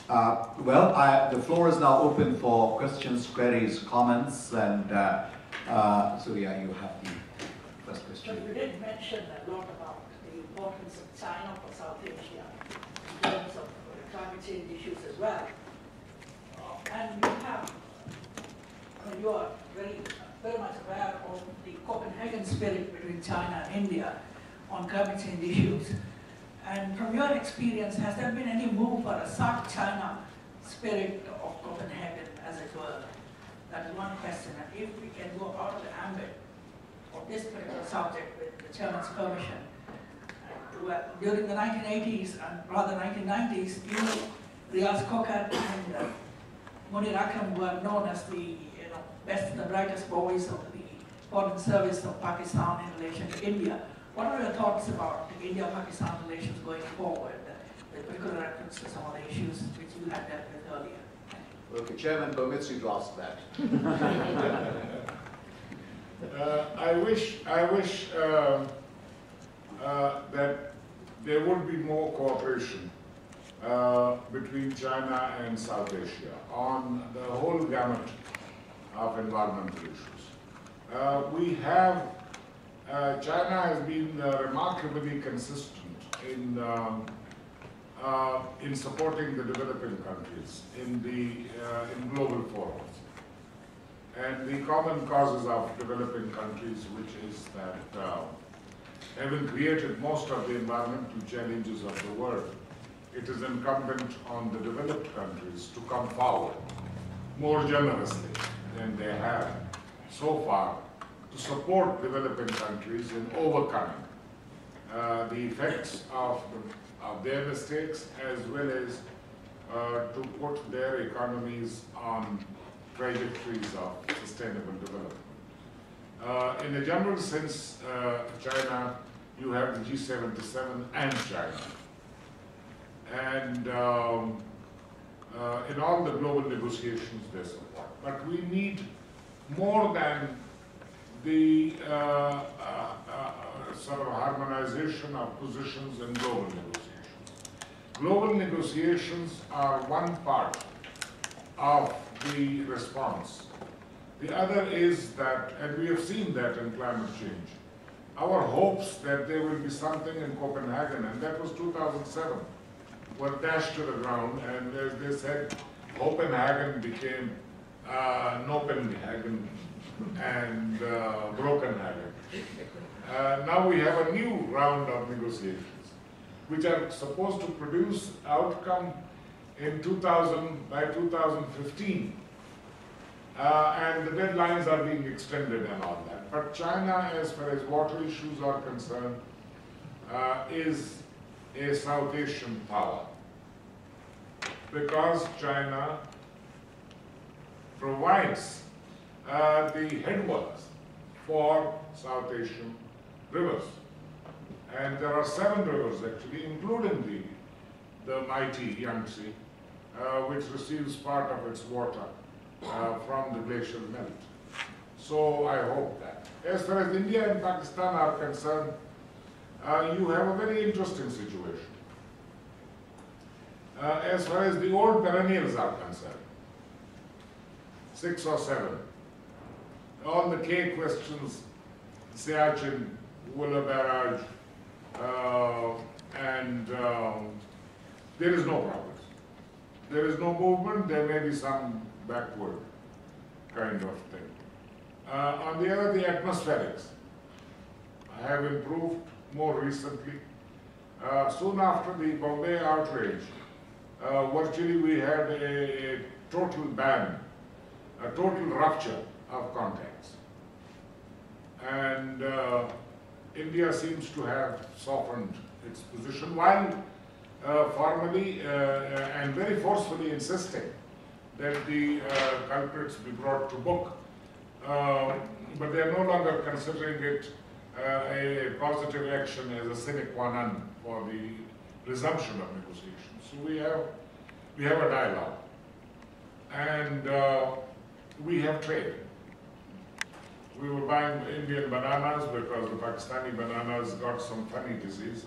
The floor is now open for questions, queries, comments, and so yeah, you have the first question. But you did mention a lot about the importance of China for South Asia in terms of climate change issues as well. And you are very much aware of the Copenhagen spirit between China and India on climate change issues. And from your experience, has there been any move for a South China spirit of Copenhagen, as it were? That is one question. And if we can go out of the ambit of this particular subject with the Chairman's permission, during the 1980s and rather 1990s, you, Riaz Kokhat and Munir Akram were known as the best and the brightest boys of the foreign service of Pakistan in relation to India. What are your thoughts about the India-Pakistan relations going forward, with particular reference to some of the issues which you had dealt with earlier? Well, if the Chairman permits you to ask that. I wish that there would be more cooperation between China and South Asia on the whole gamut of environmental issues. China has been remarkably consistent in supporting the developing countries in global forums. And the common causes of developing countries, which is that having created most of the environmental challenges of the world, it is incumbent on the developed countries to come forward more generously than they have so far to support developing countries in overcoming the effects of their mistakes, as well as to put their economies on trajectories of sustainable development. In a general sense, China, you have the G77 and China. And in all the global negotiations they support. But we need more than the sort of harmonization of positions in global negotiations. Global negotiations are one part of the response. The other is that, and we have seen that in climate change, our hopes that there will be something in Copenhagen, and that was 2007, were dashed to the ground, and as they said, Copenhagen became Nopenhagen and Brokenhagen. Now we have a new round of negotiations, which are supposed to produce outcome in by 2015. And the deadlines are being extended and all that. But China, as far as water issues are concerned, is a South Asian power, because China provides the headwaters for South Asian rivers. And there are 7 rivers actually, including the mighty Yangtze, which receives part of its water from the glacial melt. So I hope that. As far as India and Pakistan are concerned, you have a very interesting situation. As far as the old perennials are concerned, 6 or 7, all the K questions, Siachen, Wooler Barrage, and there is no progress. There is no movement, there may be some backward kind of thing. On the other, the atmospherics have improved more recently. Soon after the Bombay outrage, virtually we had a total ban, a total rupture of contacts. And India seems to have softened its position, while formally and very forcefully insisting that the culprits be brought to book. But they are no longer considering it a positive action as a sine qua non for the resumption of negotiations. So we have a dialogue, and we have trade. We were buying Indian bananas because the Pakistani bananas got some funny disease,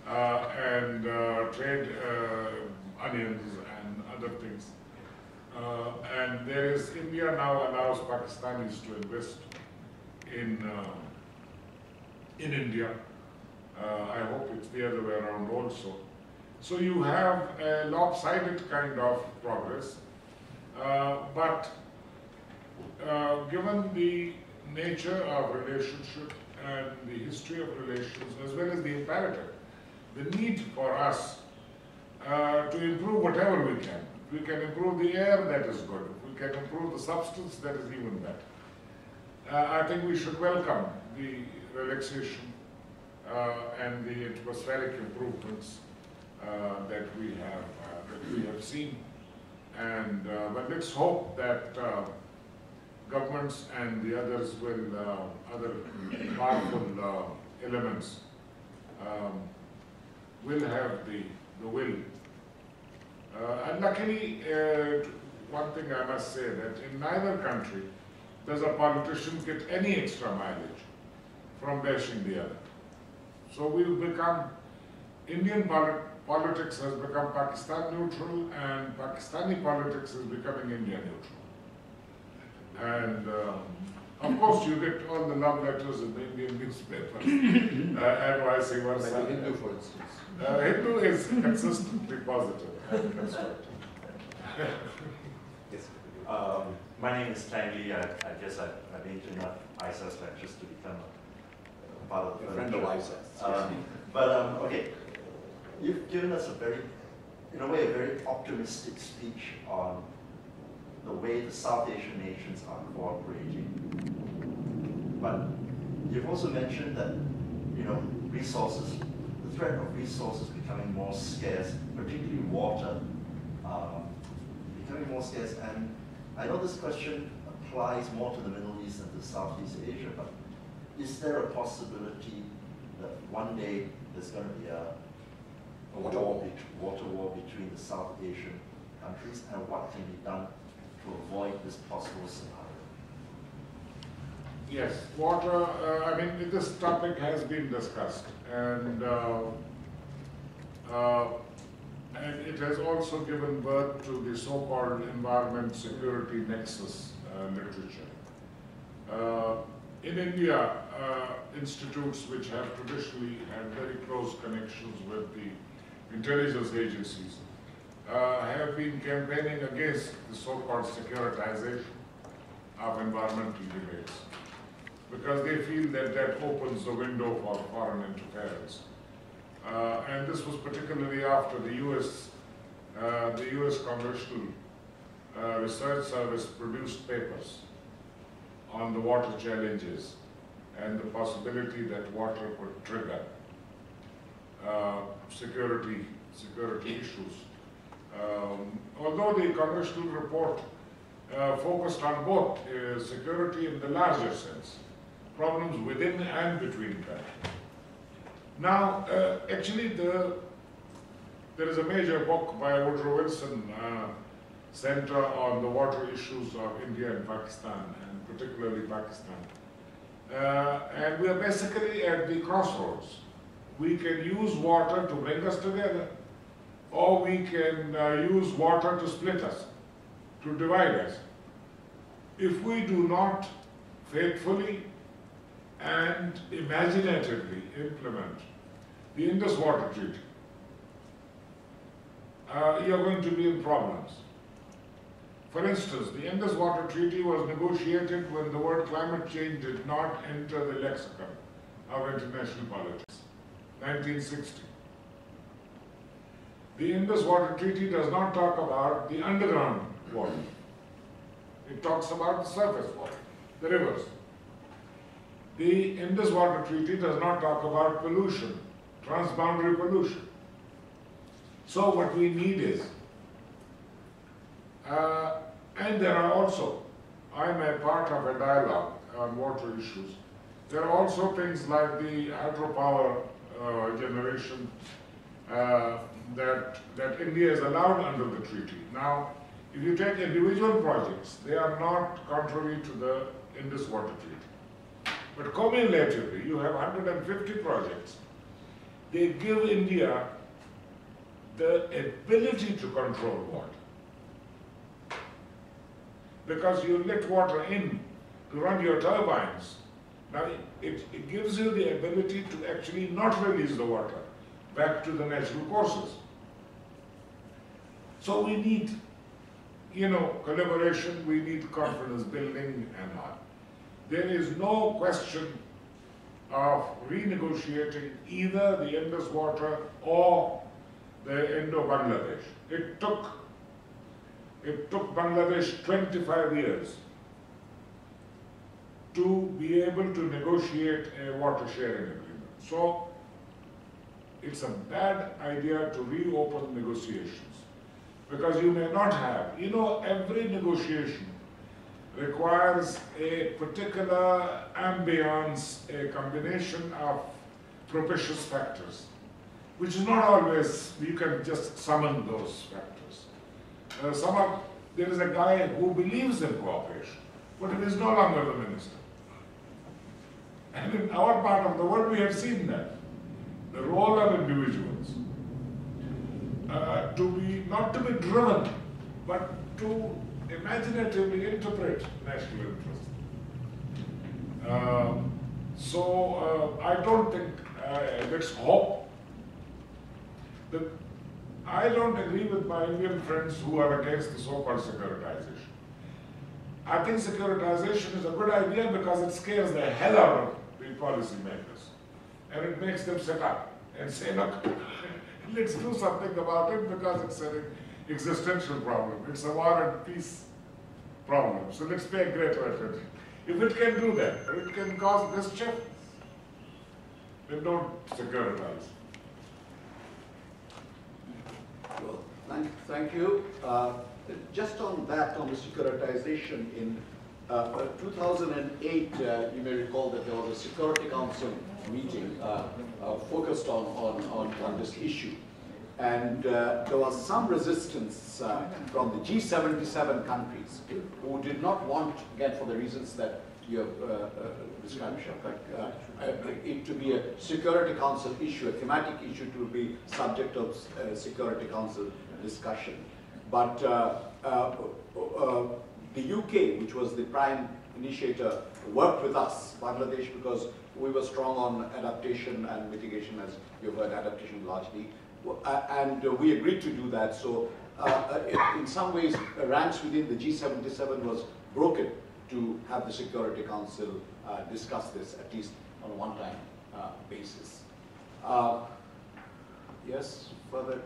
and trade onions and other things. And India now allows Pakistanis to invest in India. I hope it's the other way around also. So you have a lopsided kind of progress, but given the nature of relationship and the history of relations, as well as the imperative, the need for us to improve whatever we can. If we can improve the air, that is good. If we can improve the substance, that is even better. I think we should welcome the relaxation and the atmospheric improvements that we have seen. And but let's hope that governments and the others will, other powerful elements will have the will. And luckily, one thing I must say, that in neither country does a politician get any extra mileage from bashing the other. So we've become, Indian politics has become Pakistan neutral, and Pakistani politics is becoming India neutral. And of course you get all the love letters in the Indian newspaper, and vice versa. Like Hindu, for instance. Hindu is consistently positive and constructive. Yes. My name is Tang Lee. I guess I've been to enough ISAS lectures to become a part of the Friend of ISAS. Okay, you've given us a very, in a way, a very optimistic speech on the way the South Asian nations are cooperating. But you've also mentioned that, resources, the threat of resources becoming more scarce, particularly water, becoming more scarce. And I know this question applies more to the Middle East than to Southeast Asia, but is there a possibility that one day there's going to be a water war between the South Asian countries, and what can be done to avoid this possible scenario? Yes, water, I mean, this topic has been discussed, and it has also given birth to the so-called environment security nexus literature. In India, institutes which have traditionally had very close connections with the intelligence agencies have been campaigning against the so-called securitization of environmental debates, because they feel that that opens the window for foreign interference. And this was particularly after the US Congressional Research Service produced papers on the water challenges and the possibility that water could trigger security issues. Although the congressional report focused on both security in the larger sense, problems within and between countries. Now, actually, there is a major book by Woodrow Wilson Center on the water issues of India and Pakistan, and particularly Pakistan. And we are basically at the crossroads. We can use water to bring us together, or we can use water to split us, to divide us. If we do not faithfully and imaginatively implement the Indus Water Treaty, you are going to be in problems. For instance, the Indus Water Treaty was negotiated when the word climate change did not enter the lexicon of international politics, 1960. The Indus Water Treaty does not talk about the underground water. It talks about the surface water, the rivers. The Indus Water Treaty does not talk about pollution, transboundary pollution. So what we need is, and there are also, I'm a part of a dialogue on water issues. There are also things like the hydropower generation that India is allowed under the treaty. Now, if you take individual projects, they are not contrary to the Indus Water Treaty. But cumulatively, you have 150 projects. They give India the ability to control water. because you let water in to run your turbines. Now, it gives you the ability to actually not release the water back to the natural courses. So we need, collaboration, we need confidence building and all. There is no question of renegotiating either the Indus water or the Indo-Bangladesh. It took Bangladesh 25 years to be able to negotiate a water sharing agreement. So it's a bad idea to reopen negotiations because you may not have, every negotiation requires a particular ambience, a combination of propitious factors, which is not always, you can just summon those factors. There is a guy who believes in cooperation, but it is no longer the minister. And in our part of the world, we have seen that. The role of individuals not to be driven, but to imaginatively interpret national interest. I don't think, let's hope, I don't agree with my Indian friends who are against the so-called securitization. I think securitization is a good idea because it scares the hell out of the policymakers. And it makes them sit up and say, look, let's do something about it because it's an existential problem. It's a war and peace problem. So let's pay greater attention. If it can do that, or it can cause mischief, then don't securitize. Well, thank you. Just on that, on the securitization, in 2008, you may recall that there was a Security Council meeting focused on this issue. And there was some resistance from the G77 countries who did not want, again for the reasons that you have described, Shafqat, it to be a Security Council issue, a thematic issue to be subject of Security Council discussion. But the UK, which was the prime initiator, worked with us, Bangladesh, because we were strong on adaptation and mitigation, as you've heard, adaptation largely. And we agreed to do that. So in some ways, ranks within the G77 was broken to have the Security Council discuss this, at least on a one-time basis. Yes, further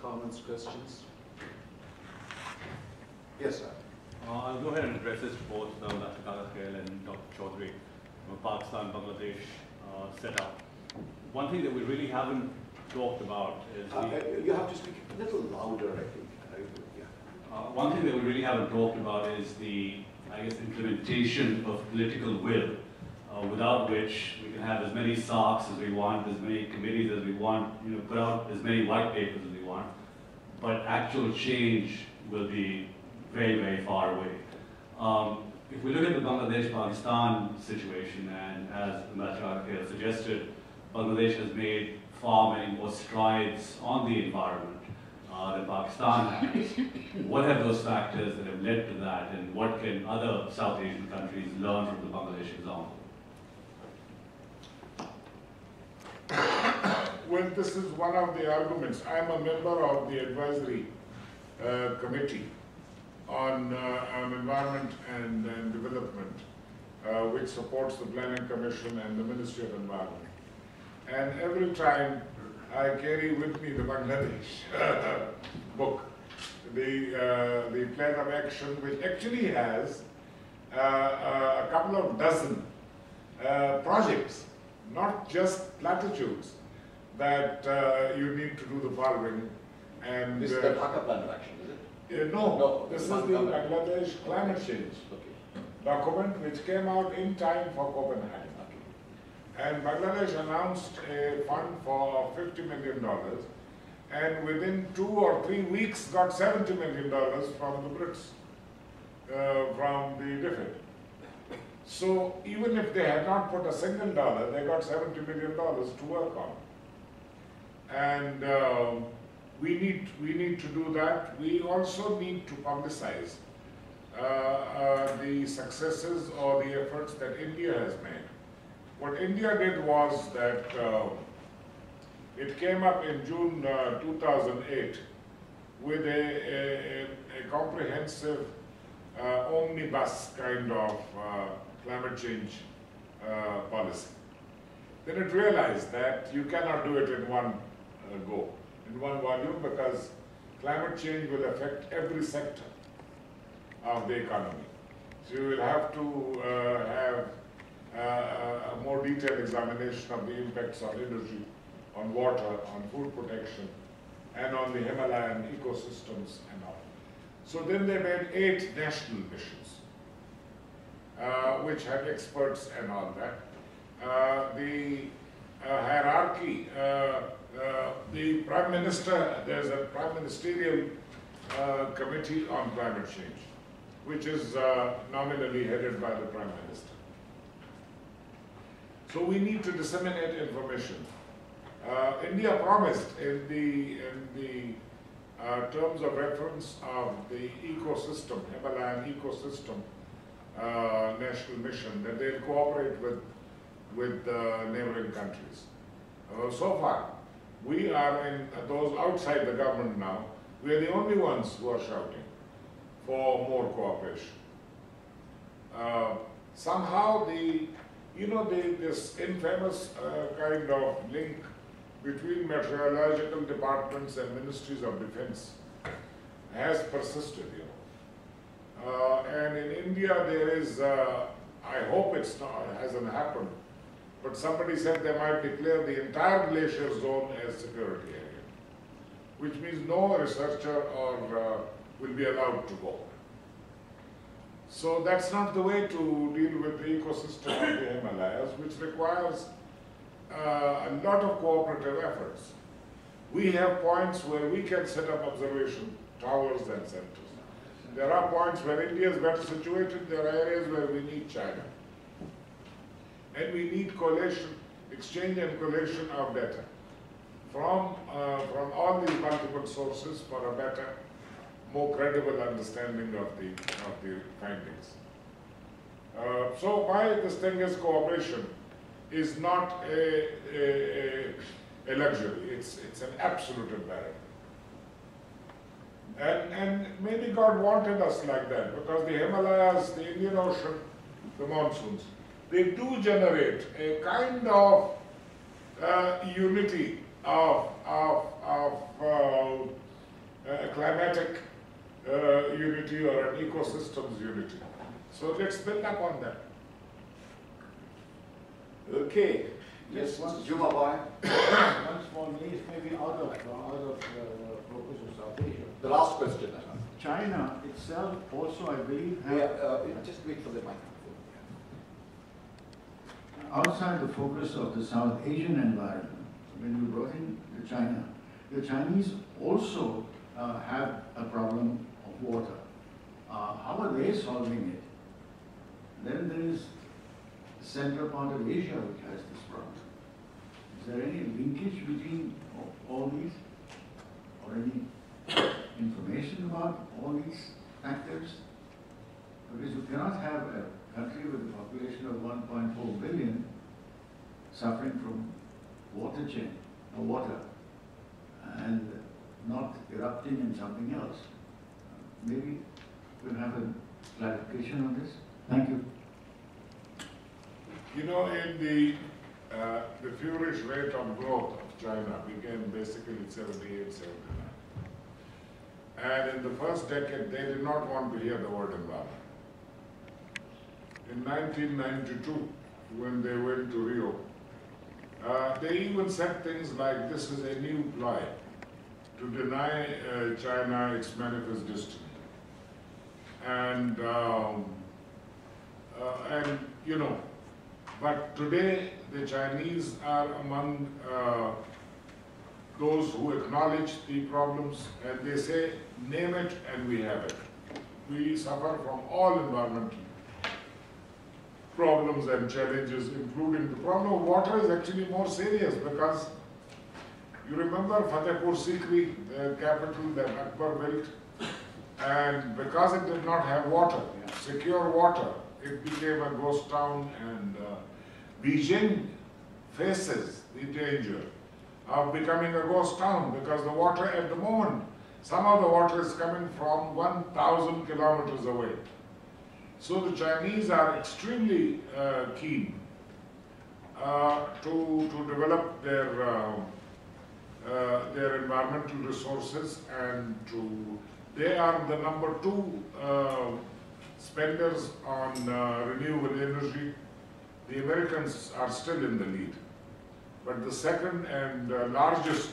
comments, questions? Yes, sir. I'll go ahead and address this both Dr. Kakakhel and Dr. Chaudhary from Pakistan, Bangladesh setup. One thing that we really haven't talked about is you have to speak a little louder, I think. One thing that we really haven't talked about is the, I guess, implementation of political will, without which we can have as many SARCs as we want, as many committees as we want, put out as many white papers as we want, but actual change will be very, very far away. If we look at the Bangladesh-Pakistan situation, and as Ambassador Kakakhel suggested, Bangladesh has made far many more strides on the environment than Pakistan has. What have those factors that have led to that, and what can other South Asian countries learn from the Bangladesh example? Well, this is one of the arguments. I'm a member of the advisory committee on environment and development, which supports the Planning Commission and the Ministry of Environment. And every time I carry with me the Bangladesh book, the plan of action, which actually has a couple of dozen projects, not just platitudes, that you need to do the following. And this is the Dhaka plan of action, is it? No, this is the Bangladesh climate change document, which came out in time for Copenhagen. And Bangladesh announced a fund for $50 million, and within 2 or 3 weeks got $70 million from the Brits, from the DFID. So even if they had not put a single dollar, they got $70 million to work on. And we need to do that. We also need to publicize the successes or the efforts that India has made. What India did was that it came up in June 2008 with a comprehensive omnibus kind of climate change policy. Then it realized that you cannot do it in one go, in one volume, because climate change will affect every sector of the economy. So you will have to have a more detailed examination of the impacts on energy, on water, on food protection, and on the Himalayan ecosystems and all. So then they made 8 national missions, which had experts and all that. The hierarchy, the Prime Minister, there's a Prime Ministerial Committee on Climate Change, which is nominally headed by the Prime Minister. So we need to disseminate information. India promised in the terms of reference of the ecosystem, Himalayan ecosystem national mission, that they'll cooperate with neighboring countries. So far, we are in those outside the government now, we are the only ones who are shouting for more cooperation. Somehow this infamous kind of link between meteorological departments and ministries of defense has persisted, and in India there is, I hope it hasn't happened, but somebody said they might declare the entire glacier zone as security area, which means no researcher will be allowed to go. So that's not the way to deal with the ecosystem of the Himalayas, which requires a lot of cooperative efforts. We have points where we can set up observation towers and centers. There are points where India is better situated, there are areas where we need China. And we need collation, exchange and collation of data from all these multiple sources for a better, more credible understanding of the findings. So why this thing is cooperation is not a luxury, it's an absolute imperative. And maybe God wanted us like that, because the Himalayas, the Indian Ocean, the monsoons, they do generate a kind of unity of climatic unity or an ecosystems unity. So let's build up on that. Okay. Yes, Juma Bhai. One small list, maybe out of focus of South Asia. The last question. China itself also, I believe, Just wait for the microphone. outside the focus of the South Asian environment, when you brought in China, the Chinese also have a problem of water. How are they solving it? Then there is the central part of Asia which has this problem. Is there any linkage between all these? Or any information about all these factors? Because you cannot have a country with a population of 1.4 billion suffering from water and not erupting in something else. Maybe we'll have a clarification on this. Thank you. You know, in the feverish rate of growth of China began basically in 78, 79. And in the first decade, they did not want to hear the word environment. In 1992, when they went to Rio, they even said things like, this is a new ploy to deny China its manifest destiny. And you know, but today the Chinese are among those who acknowledge the problems, and they say, name it and we have it. We suffer from all environmental problems and challenges, including the problem of water is actually more serious, because you remember Fatehpur Sikri, the capital that Akbar built, And because it did not have water, secure water, it became a ghost town, and Beijing faces the danger of becoming a ghost town because the water at the moment, some of the water is coming from 1,000 kilometers away. So the Chinese are extremely keen to develop their environmental resources, and they are the number 2 spenders on renewable energy. The Americans are still in the lead, but the second and largest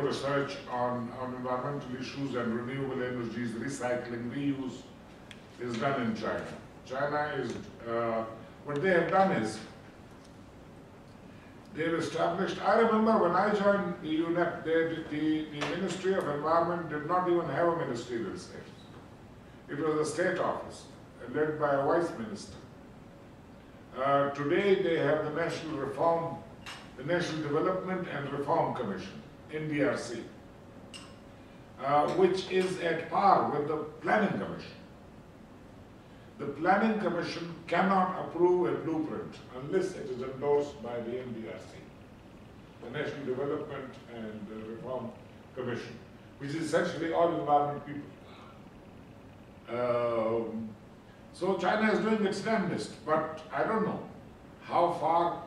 research on environmental issues and renewable energies, recycling, reuse, is done in China. China is, what they have done is, they've established, I remember when I joined the UNEP, the Ministry of Environment did not even have a ministerial status. It was a state office, led by a vice minister. Today they have the National Development and Reform Commission, NDRC, which is at par with the Planning Commission. The Planning Commission cannot approve a blueprint unless it is endorsed by the NDRC, the National Development and Reform Commission, which is essentially all environment people. So China is doing its damnedest, but I don't know how far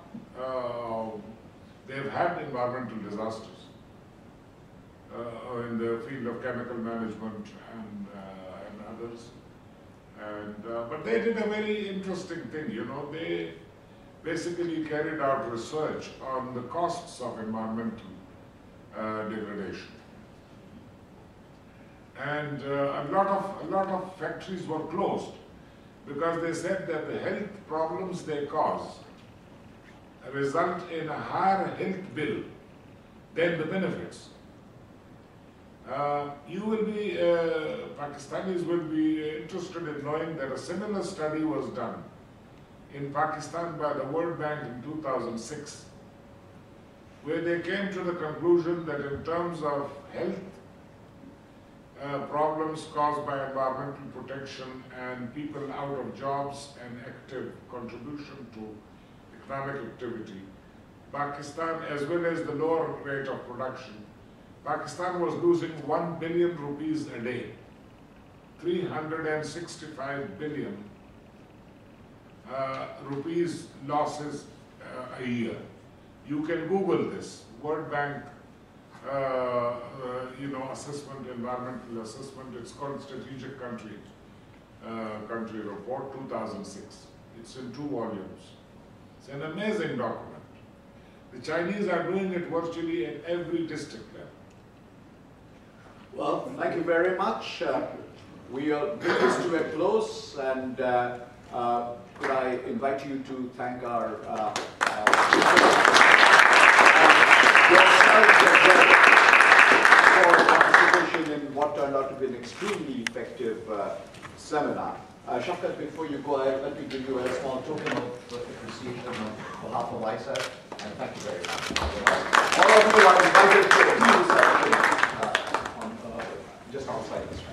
they've had environmental disasters in the field of chemical management and others. But they did a very interesting thing, you know. They basically carried out research on the costs of environmental degradation. And a lot of factories were closed because they said that the health problems they cause result in a higher health bill than the benefits. Pakistanis will be interested in knowing that a similar study was done in Pakistan by the World Bank in 2006, where they came to the conclusion that in terms of health problems caused by environmental protection and people out of jobs and active contribution to economic activity, Pakistan, as well as the lower rate of production, Pakistan was losing 1 billion rupees a day, 365 billion rupees losses a year. You can Google this, World Bank, assessment, environmental assessment. It's called Strategic Country Report 2006. It's in 2 volumes. It's an amazing document. The Chinese are doing it virtually at every district level. Well, thank you very much. We will bring this to a close, and could I invite you to thank our for participation in what turned out to be an extremely effective seminar. Shafqat, before you go, let me give you a small token of appreciation on behalf of myself, and thank you very much. All of you are invited to a tea reception just outside this room.